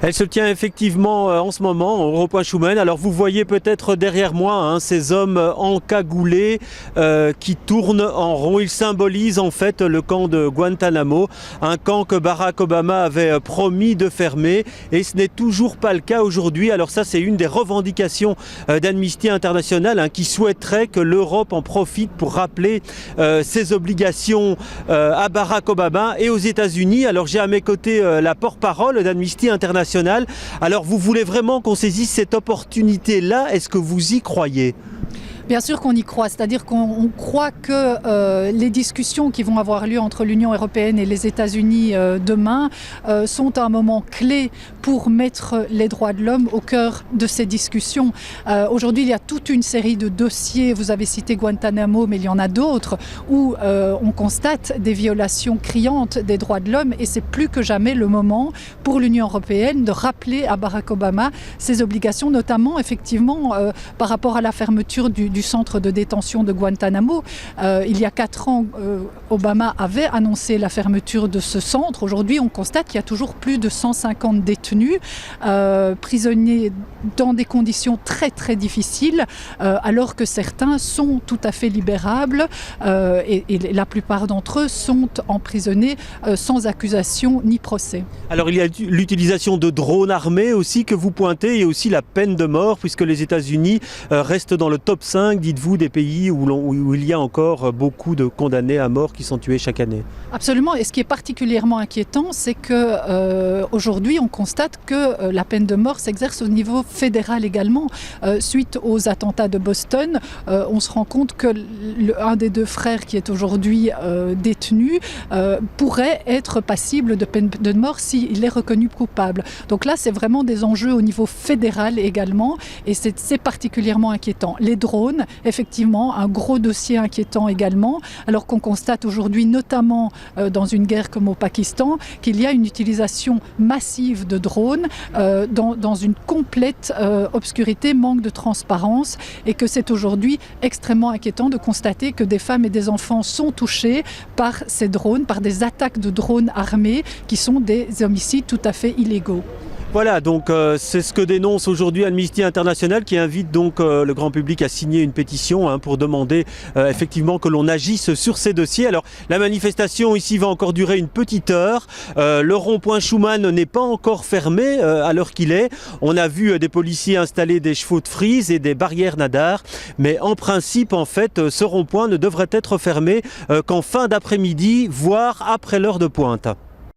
Elle se tient effectivement en ce moment au rond-point Schuman. Alors vous voyez peut-être derrière moi ces hommes encagoulés qui tournent en rond. Ils symbolisent en fait le camp de Guantanamo, un camp que Barack Obama avait promis de fermer et ce n'est toujours pas le cas aujourd'hui. Alors ça, c'est une des revendications d'Amnesty International qui souhaiterait que l'Europe en profite pour rappeler ses obligations à Barack Obama et aux États-Unis. Alors j'ai à mes côtés la porte-parole d'Amnesty International. Alors vous voulez vraiment qu'on saisisse cette opportunité-là? Est-ce que vous y croyez? Bien sûr qu'on y croit, c'est-à-dire qu'on croit que les discussions qui vont avoir lieu entre l'Union européenne et les États-Unis demain sont un moment clé pour mettre les droits de l'homme au cœur de ces discussions. Aujourd'hui, il y a toute une série de dossiers, vous avez cité Guantanamo, mais il y en a d'autres, où on constate des violations criantes des droits de l'homme et c'est plus que jamais le moment pour l'Union européenne de rappeler à Barack Obama ses obligations, notamment effectivement par rapport à la fermeture du centre de détention de Guantanamo. Il y a 4 ans, Obama avait annoncé la fermeture de ce centre. Aujourd'hui, on constate qu'il y a toujours plus de 150 détenus, prisonniers dans des conditions très très difficiles, alors que certains sont tout à fait libérables et la plupart d'entre eux sont emprisonnés sans accusation ni procès. Alors il y a l'utilisation de drones armés aussi que vous pointez et aussi la peine de mort puisque les États-Unis restent dans le top 5, dites-vous, des pays où il y a encore beaucoup de condamnés à mort qui sont tués chaque année. Absolument, et ce qui est particulièrement inquiétant, c'est que aujourd'hui on constate que la peine de mort s'exerce au niveau fédéral également. Suite aux attentats de Boston, on se rend compte que un des 2 frères qui est aujourd'hui détenu pourrait être passible de peine de mort s'il est reconnu coupable. Donc là, c'est vraiment des enjeux au niveau fédéral également, et c'est particulièrement inquiétant. Les drones, effectivement, un gros dossier inquiétant également, alors qu'on constate aujourd'hui, notamment dans une guerre comme au Pakistan, qu'il y a une utilisation massive de drones dans une complète obscurité, manque de transparence, et que c'est aujourd'hui extrêmement inquiétant de constater que des femmes et des enfants sont touchés par ces drones, par des attaques de drones armés qui sont des homicides tout à fait illégaux. Voilà, donc c'est ce que dénonce aujourd'hui Amnesty International qui invite donc le grand public à signer une pétition pour demander effectivement que l'on agisse sur ces dossiers. Alors la manifestation ici va encore durer une petite heure. Le rond-point Schuman n'est pas encore fermé à l'heure qu'il est. On a vu des policiers installer des chevaux de frise et des barrières nadars. Mais en principe, en fait, ce rond-point ne devrait être fermé qu'en fin d'après-midi, voire après l'heure de pointe.